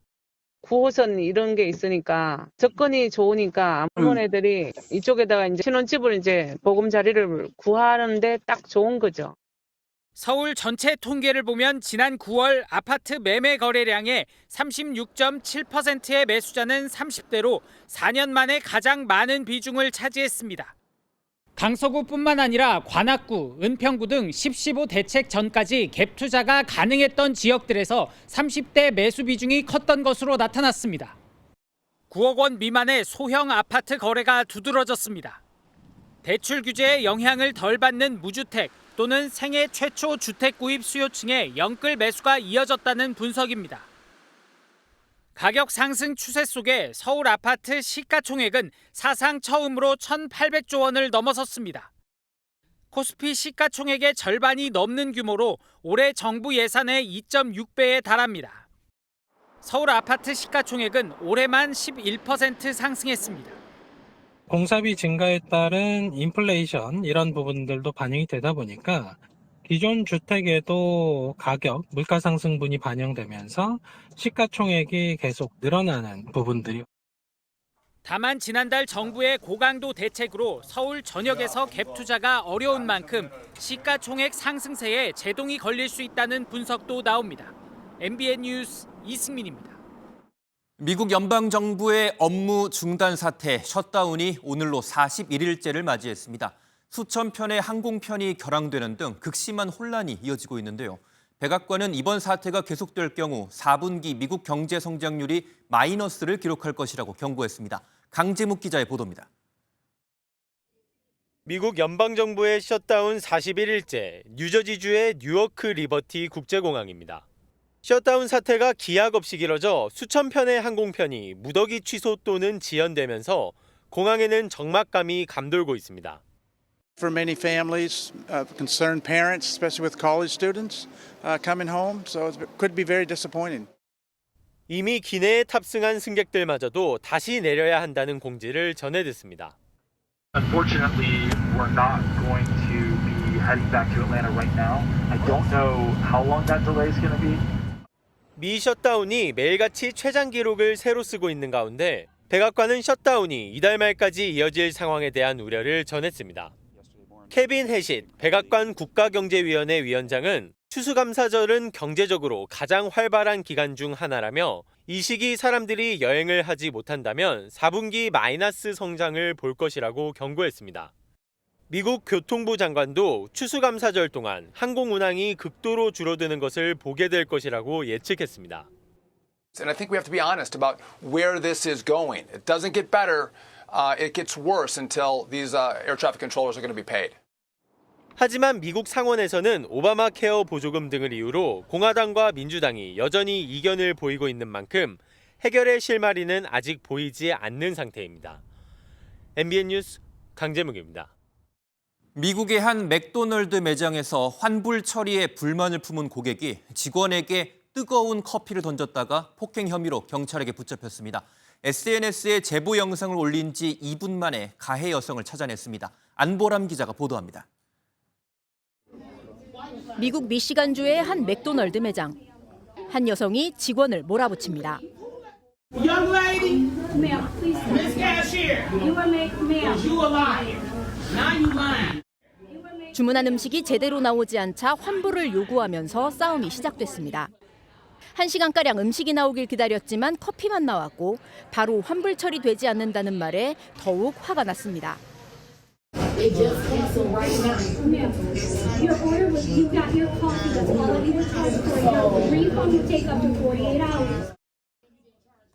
9호선 이런 게 있으니까 접근이 좋으니까 할머니들이 이쪽에다가 이제 신혼집을 이제 보금자리를 구하는데 딱 좋은 거죠. 서울 전체 통계를 보면 지난 9월 아파트 매매 거래량의 36.7%의 매수자는 30대로 4년 만에 가장 많은 비중을 차지했습니다. 강서구뿐만 아니라 관악구, 은평구 등 10.15 대책 전까지 갭 투자가 가능했던 지역들에서 30대 매수 비중이 컸던 것으로 나타났습니다. 9억 원 미만의 소형 아파트 거래가 두드러졌습니다. 대출 규제의 영향을 덜 받는 무주택 또는 생애 최초 주택 구입 수요층의 영끌 매수가 이어졌다는 분석입니다. 가격 상승 추세 속에 서울 아파트 시가총액은 사상 처음으로 1,800조 원을 넘어섰습니다. 코스피 시가총액의 절반이 넘는 규모로 올해 정부 예산의 2.6배에 달합니다. 서울 아파트 시가총액은 올해만 11% 상승했습니다. 공사비 증가에 따른 인플레이션 이런 부분들도 반영이 되다 보니까 기존 주택에도 가격, 물가 상승분이 반영되면서 시가총액이 계속 늘어나는 부분들이. 다만 지난달 정부의 고강도 대책으로 서울 전역에서 갭 투자가 어려운 만큼 시가총액 상승세에 제동이 걸릴 수 있다는 분석도 나옵니다. MBN 뉴스 이승민입니다. 미국 연방정부의 업무 중단 사태, 셧다운이 오늘로 41일째를 맞이했습니다. 수천 편의 항공편이 결항되는 등 극심한 혼란이 이어지고 있는데요. 백악관은 이번 사태가 계속될 경우 4분기 미국 경제 성장률이 마이너스를 기록할 것이라고 경고했습니다. 강재묵 기자의 보도입니다. 미국 연방정부의 셧다운 41일째, 뉴저지주의 뉴어크 리버티 국제공항입니다. 셧다운 사태가 기약 없이 길어져 수천 편의 항공편이 무더기 취소 또는 지연되면서 공항에는 적막감이 감돌고 있습니다. For many families, concerned parents, especially with college students, coming home, so it could be very disappointing. 이미 기내에 탑승한 승객들마저도 다시 내려야 한다는 공지를 전해 듣습니다. Unfortunately, we're not going to be heading back to Atlanta right now. I don't know how long that delay is going to be. 미 셧다운이 매일같이 최장 기록을 새로 쓰고 있는 가운데 백악관은 셧다운이 이달 말까지 이어질 상황에 대한 우려를 전했습니다. 케빈 해싯 백악관 국가경제위원회 위원장은 추수감사절은 경제적으로 가장 활발한 기간 중 하나라며 이 시기 사람들이 여행을 하지 못한다면 4분기 마이너스 성장을 볼 것이라고 경고했습니다. 미국 교통부 장관도 추수감사절 동안 항공 운항이 극도로 줄어드는 것을 보게 될 것이라고 예측했습니다. And I think we have to be honest about where this is going. It doesn't get better. It gets worse until these air traffic controllers are going to be paid. 하지만 미국 상원에서는 오바마 케어 보조금 등을 이유로 공화당과 민주당이 여전히 이견을 보이고 있는 만큼 해결의 실마리는 아직 보이지 않는 상태입니다. MBN 뉴스 강재묵입니다. 미국의 한 맥도널드 매장에서 환불 처리에 불만을 품은 고객이 직원에게 뜨거운 커피를 던졌다가 폭행 혐의로 경찰에게 붙잡혔습니다. SNS에 제보 영상을 올린 지 2분 만에 가해 여성을 찾아냈습니다. 안보람 기자가 보도합니다. 미국 미시간주의 한 맥도널드 매장. 한 여성이 직원을 몰아붙입니다. Young lady, Miss Cashier, you a liar. Now you lying. 주문한 음식이 제대로 나오지 않자 환불을 요구하면서 싸움이 시작됐습니다. 1시간가량 음식이 나오길 기다렸지만 커피만 나왔고 바로 환불 처리되지 않는다는 말에 더욱 화가 났습니다.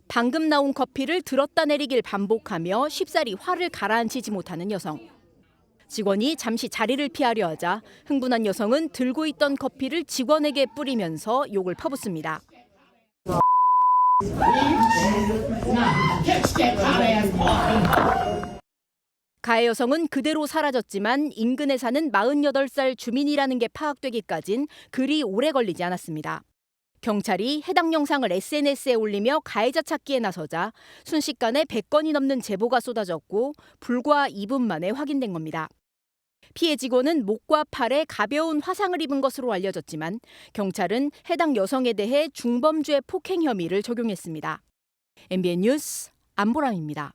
방금 나온 커피를 들었다 내리길 반복하며 쉽사리 화를 가라앉히지 못하는 여성. 직원이 잠시 자리를 피하려 하자 흥분한 여성은 들고 있던 커피를 직원에게 뿌리면서 욕을 퍼붓습니다. 가해 여성은 그대로 사라졌지만 인근에 사는 48살 주민이라는 게 파악되기까진 그리 오래 걸리지 않았습니다. 경찰이 해당 영상을 SNS에 올리며 가해자 찾기에 나서자 순식간에 100건이 넘는 제보가 쏟아졌고 불과 2분 만에 확인된 겁니다. 피해 직원은 목과 팔에 가벼운 화상을 입은 것으로 알려졌지만 경찰은 해당 여성에 대해 중범죄 폭행 혐의를 적용했습니다. MBN 뉴스 안보람입니다.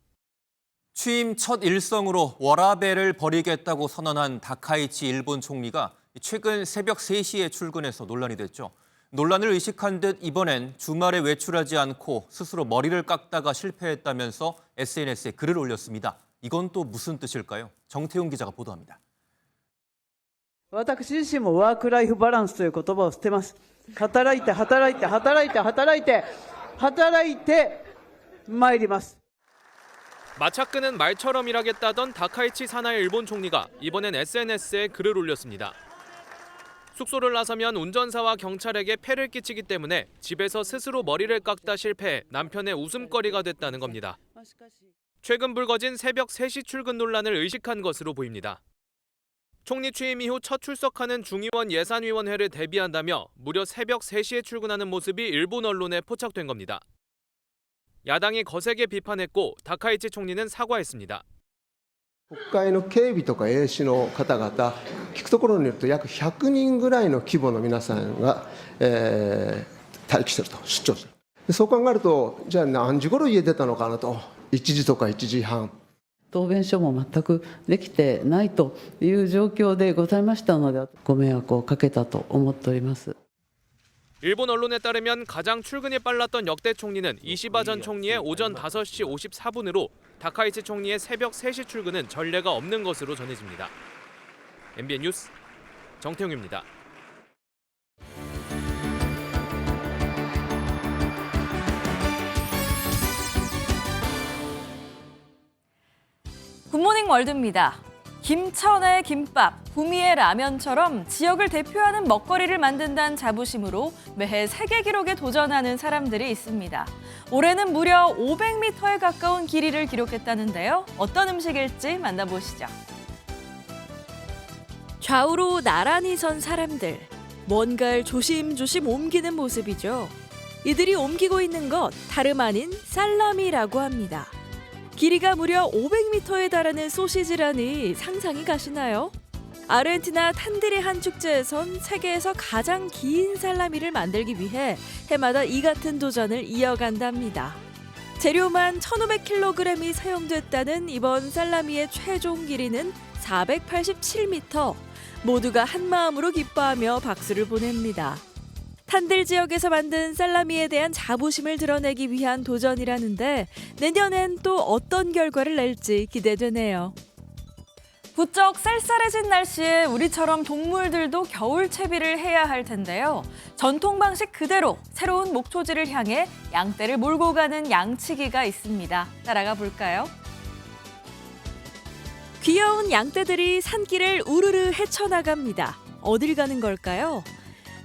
취임 첫 일성으로 워라밸을 벌이겠다고 선언한 다카이치 일본 총리가 최근 새벽 3시에 출근해서 논란이 됐죠. 논란을 의식한 듯 이번엔 주말에 외출하지 않고 스스로 머리를 깎다가 실패했다면서 SNS에 글을 올렸습니다. 이건 또 무슨 뜻일까요? 정태용 기자가 보도합니다. 私自身もワークライフバランスという言葉を捨てます。働いて、働いて、働いて、働いて、働いて参ります。 마차 끄는 말처럼 일하겠다던 다카이치 사나이 일본 총리가 이번엔 SNS에 글을 올렸습니다. 숙소를 나서면 운전사와 경찰에게 폐를 끼치기 때문에 집에서 스스로 머리를 깎다 실패해 남편의 웃음거리가 됐다는 겁니다. 최근 불거진 새벽 3시 출근 논란을 의식한 것으로 보입니다. 총리 취임 이후 첫 출석하는 중의원 예산위원회를 대비한다며 무려 새벽 3시에 출근하는 모습이 일본 언론에 포착된 겁니다. 야당이 거세게 비판했고 다카이치 총리는 사과했습니다. 国会の警備とか衛視の方々、聞くところによると約100人ぐらいの規模の皆さんが、待機していると、出張している。そう考えると、じゃあ何時頃家出たのかなと、1時とか1時半。答弁書も全くできてないという状況でございましたので、ご迷惑をかけたと思っております。 일본 언론에 따르면 가장 출근이 빨랐던 역대 총리는 이시바 전 총리의 오전 5시 54분으로 다카이치 총리의 새벽 3시 출근은 전례가 없는 것으로 전해집니다. MBN 뉴스 정태웅입니다. 굿모닝 월드입니다. 김천의 김밥, 구미의 라면처럼 지역을 대표하는 먹거리를 만든다는 자부심으로 매해 세계 기록에 도전하는 사람들이 있습니다. 올해는 무려 500m에 가까운 길이를 기록했다는데요. 어떤 음식일지 만나보시죠. 좌우로 나란히 선 사람들. 뭔가를 조심조심 옮기는 모습이죠. 이들이 옮기고 있는 것 다름 아닌 살라미라고 합니다. 길이가 무려 500m에 달하는 소시지라니 상상이 가시나요? 아르헨티나 탄드레 한 축제에선 세계에서 가장 긴 살라미를 만들기 위해 해마다 이 같은 도전을 이어간답니다. 재료만 1,500kg이 사용됐다는 이번 살라미의 최종 길이는 487m. 모두가 한마음으로 기뻐하며 박수를 보냅니다. 탄들 지역에서 만든 살라미에 대한 자부심을 드러내기 위한 도전이라는데 내년엔 또 어떤 결과를 낼지 기대되네요. 부쩍 쌀쌀해진 날씨에 우리처럼 동물들도 겨울 채비를 해야 할 텐데요. 전통 방식 그대로 새로운 목초지를 향해 양떼를 몰고 가는 양치기가 있습니다. 따라가 볼까요? 귀여운 양떼들이 산길을 우르르 헤쳐나갑니다. 어딜 가는 걸까요?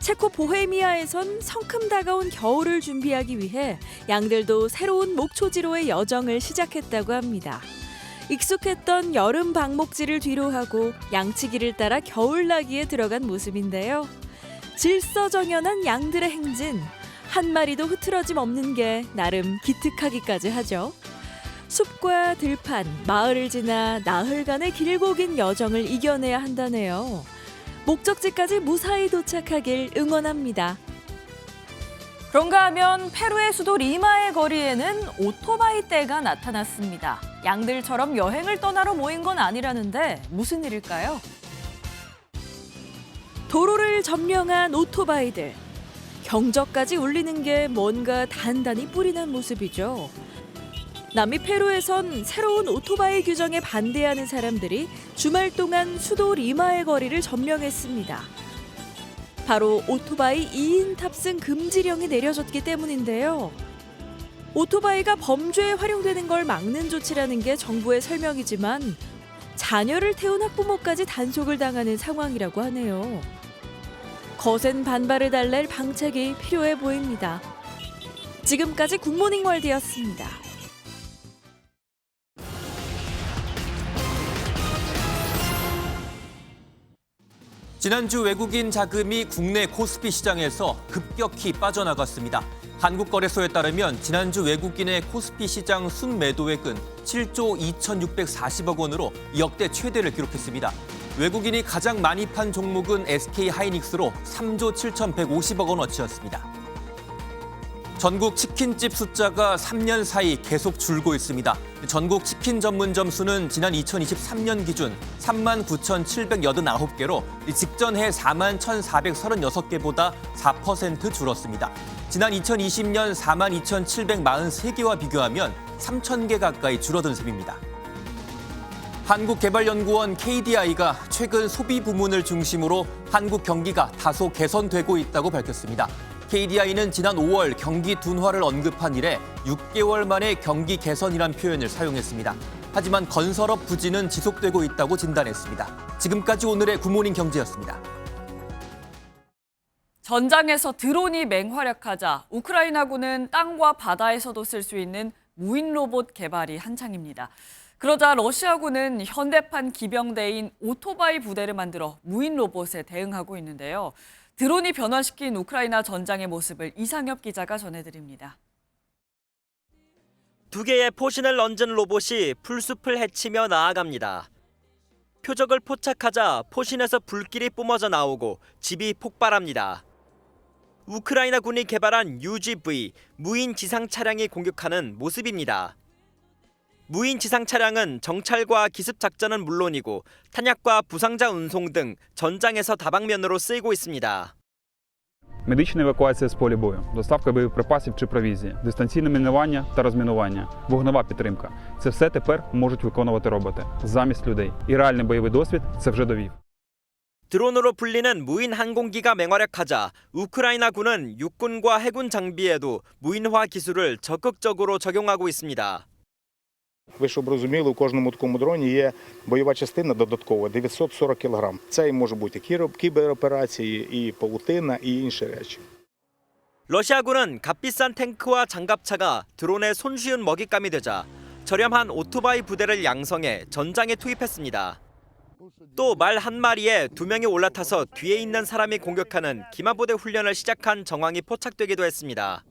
체코 보헤미아에선 성큼 다가온 겨울을 준비하기 위해 양들도 새로운 목초지로의 여정을 시작했다고 합니다. 익숙했던 여름 방목지를 뒤로하고 양치기를 따라 겨울나기에 들어간 모습인데요. 질서정연한 양들의 행진, 한 마리도 흐트러짐 없는 게 나름 기특하기까지 하죠. 숲과 들판, 마을을 지나 나흘 간의 길고 긴 여정을 이겨내야 한다네요. 목적지까지 무사히 도착하길 응원합니다. 그런가 하면 페루의 수도 리마의 거리에는 오토바이 떼가 나타났습니다. 양들처럼 여행을 떠나러 모인 건 아니라는데 무슨 일일까요? 도로를 점령한 오토바이들. 경적까지 울리는 게 뭔가 단단히 뿌리 난 모습이죠. 남미 페루에선 새로운 오토바이 규정에 반대하는 사람들이 주말 동안 수도 리마의 거리를 점령했습니다. 바로 오토바이 2인 탑승 금지령이 내려졌기 때문인데요. 오토바이가 범죄에 활용되는 걸 막는 조치라는 게 정부의 설명이지만 자녀를 태운 학부모까지 단속을 당하는 상황이라고 하네요. 거센 반발을 달랠 방책이 필요해 보입니다. 지금까지 굿모닝 월드였습니다. 지난주 외국인 자금이 국내 코스피 시장에서 급격히 빠져나갔습니다. 한국거래소에 따르면 지난주 외국인의 코스피 시장 순매도액은 7조 2,640억 원으로 역대 최대를 기록했습니다. 외국인이 가장 많이 판 종목은 SK하이닉스로 3조 7,150억 원어치였습니다. 전국 치킨집 숫자가 3년 사이 계속 줄고 있습니다. 전국 치킨 전문점 수는 지난 2023년 기준 39,789개로 직전해 41,436개보다 4% 줄었습니다. 지난 2020년 42,743개와 비교하면 3,000개 가까이 줄어든 셈입니다. 한국개발연구원 KDI가 최근 소비 부문을 중심으로 한국 경기가 다소 개선되고 있다고 밝혔습니다. KDI는 지난 5월 경기 둔화를 언급한 이래 6개월 만에 경기 개선이란 표현을 사용했습니다. 하지만 건설업 부진은 지속되고 있다고 진단했습니다. 지금까지 오늘의 굿모닝 경제였습니다. 전장에서 드론이 맹활약하자 우크라이나군은 땅과 바다에서도 쓸 수 있는 무인 로봇 개발이 한창입니다. 그러자 러시아군은 현대판 기병대인 오토바이 부대를 만들어 무인 로봇에 대응하고 있는데요. 드론이 변화시킨 우크라이나 전장의 모습을 이상엽 기자가 전해드립니다. 두 개의 포신을 얹은 로봇이 풀숲을 헤치며 나아갑니다. 표적을 포착하자 포신에서 불길이 뿜어져 나오고 집이 폭발합니다. 우크라이나 군이 개발한 UGV, 무인 지상 차량이 공격하는 모습입니다. 무인 지상 차량은 정찰과 기습 작전은 물론이고 탄약과 부상자 운송 등 전장에서 다방면으로 쓰이고 있습니다. Медична евакуація з поля бою, доставка боєприпасів чи провізії, дистанційне мінування та розмінування, вогнева підтримка – це все тепер можуть виконувати роботи замість людей. І реальний бойовий досвід це вже довів. 드론으로 불리는 무인 항공기가 맹활약하자 우크라이나군은 육군과 해군 장비에도 무인화 기술을 적극적으로 적용하고 있습니다. Ви щоб розуміли, у кожному такому дроні є бойова частина додаткова 940 кг. Це і може бути кібероперації, і павутина, і інші речі. 러시아군은 값비싼 탱크와 장갑차가 드론의 손쉬운 먹잇감이 되자 저렴한 오토바이 부대를 양성해 전장에 투입했습니다. 또 말 한 마리에 2명이 올라타서 뒤에 있는 사람이 공격하는 기마부대 훈련을 시작한 정황이 포착되기도 했습니다.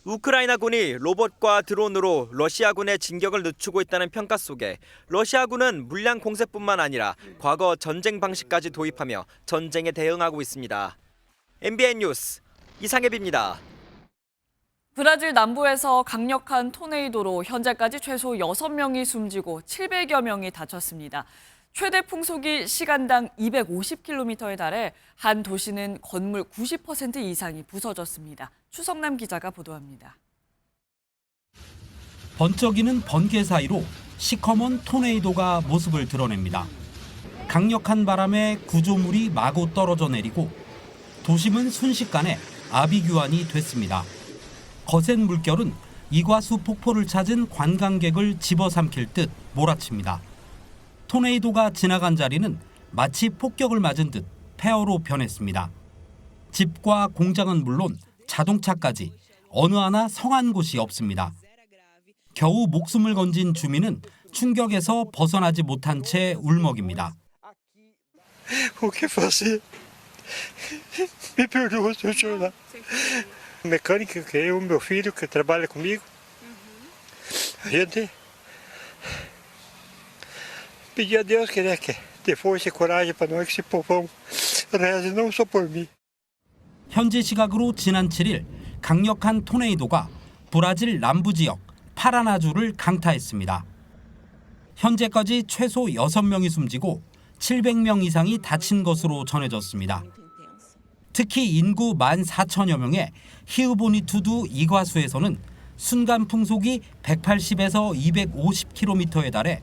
우크라이나군이 로봇과 드론으로 러시아군의 진격을 늦추고 있다는 평가 속에 러시아군은 물량 공세뿐만 아니라 과거 전쟁 방식까지 도입하며 전쟁에 대응하고 있습니다. MBN 뉴스 이상엽입니다. 브라질 남부에서 강력한 토네이도로 현재까지 최소 6명이 숨지고 700여 명이 다쳤습니다. 최대 풍속이 시간당 250km에 달해 한 도시는 건물 90% 이상이 부서졌습니다. 추성남 기자가 보도합니다. 번쩍이는 번개 사이로 시커먼 토네이도가 모습을 드러냅니다. 강력한 바람에 구조물이 마구 떨어져 내리고 도심은 순식간에 아비규환이 됐습니다. 거센 물결은 이과수 폭포를 찾은 관광객을 집어삼킬 듯 몰아칩니다. 토네이도가 지나간 자리는 마치 폭격을 맞은 듯 폐허로 변했습니다. 집과 공장은 물론 자동차까지 어느 하나 성한 곳이 없습니다. 겨우 목숨을 건진 주민은 충격에서 벗어나지 못한 채 울먹입니다. O que fazer? Me perdoa se eu chorar. Mecânica que eu, meu filho que trabalha comigo. A gente pedir a Deus que dê força e coragem para nós que esse povão reze não só por mim. 현지 시각으로 지난 7일 강력한 토네이도가 브라질 남부 지역 파라나주를 강타했습니다. 현재까지 최소 6명이 숨지고 700명 이상이 다친 것으로 전해졌습니다. 특히 인구 14,000여 명의 히우보니투두 이과수에서는 순간 풍속이 180에서 250km에 달해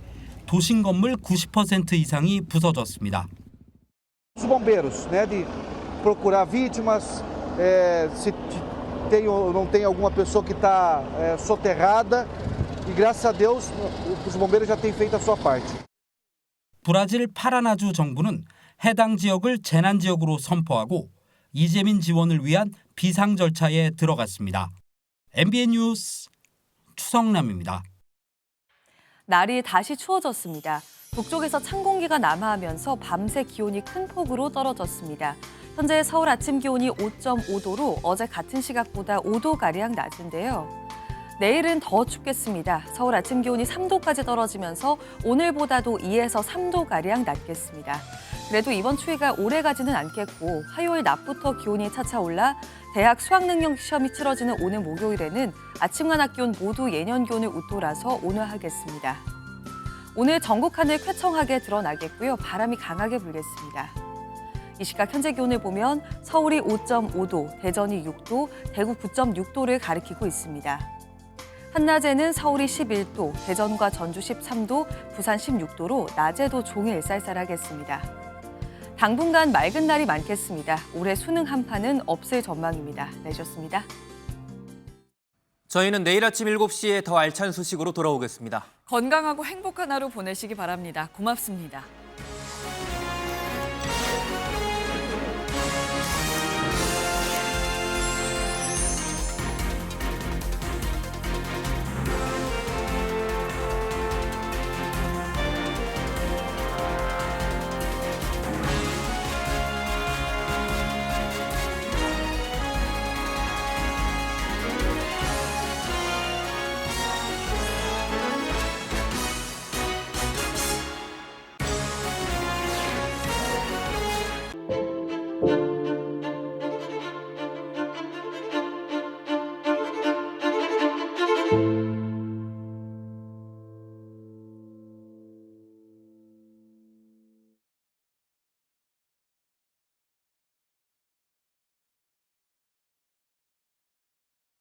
도심 건물 90% 이상이 부서졌습니다. Os bombeiros, né, de procurar vítimas, se tem ou não tem alguma pessoa que está soterrada, e graças a Deus os bombeiros já têm feito a sua parte. 브라질 파라나주 정부는 해당 지역을 재난 지역으로 선포하고 이재민 지원을 위한 비상 절차에 들어갔습니다. MBN 뉴스 추성남입니다. 날이 다시 추워졌습니다. 북쪽에서 찬 공기가 남하하면서 밤새 기온이 큰 폭으로 떨어졌습니다. 현재 서울 아침 기온이 5.5도로 어제 같은 시각보다 5도가량 낮은데요. 내일은 더 춥겠습니다. 서울 아침 기온이 3도까지 떨어지면서 오늘보다도 2에서 3도가량 낮겠습니다. 그래도 이번 추위가 오래가지는 않겠고 화요일 낮부터 기온이 차차 올라 대학 수학능력 시험이 치러지는 오늘 목요일에는 아침과 낮 기온 모두 예년 기온을 웃돌아서 온화하겠습니다. 오늘 전국 하늘 쾌청하게 드러나겠고요. 바람이 강하게 불겠습니다. 이 시각 현재 기온을 보면 서울이 5.5도, 대전이 6도, 대구 9.6도를 가리키고 있습니다. 한낮에는 서울이 11도, 대전과 전주 13도, 부산 16도로 낮에도 종일 쌀쌀하겠습니다. 당분간 맑은 날이 많겠습니다. 올해 수능 한파는 없을 전망입니다. 내셨습니다. 저희는 내일 아침 7시에 더 알찬 소식으로 돌아오겠습니다. 건강하고 행복한 하루 보내시기 바랍니다. 고맙습니다.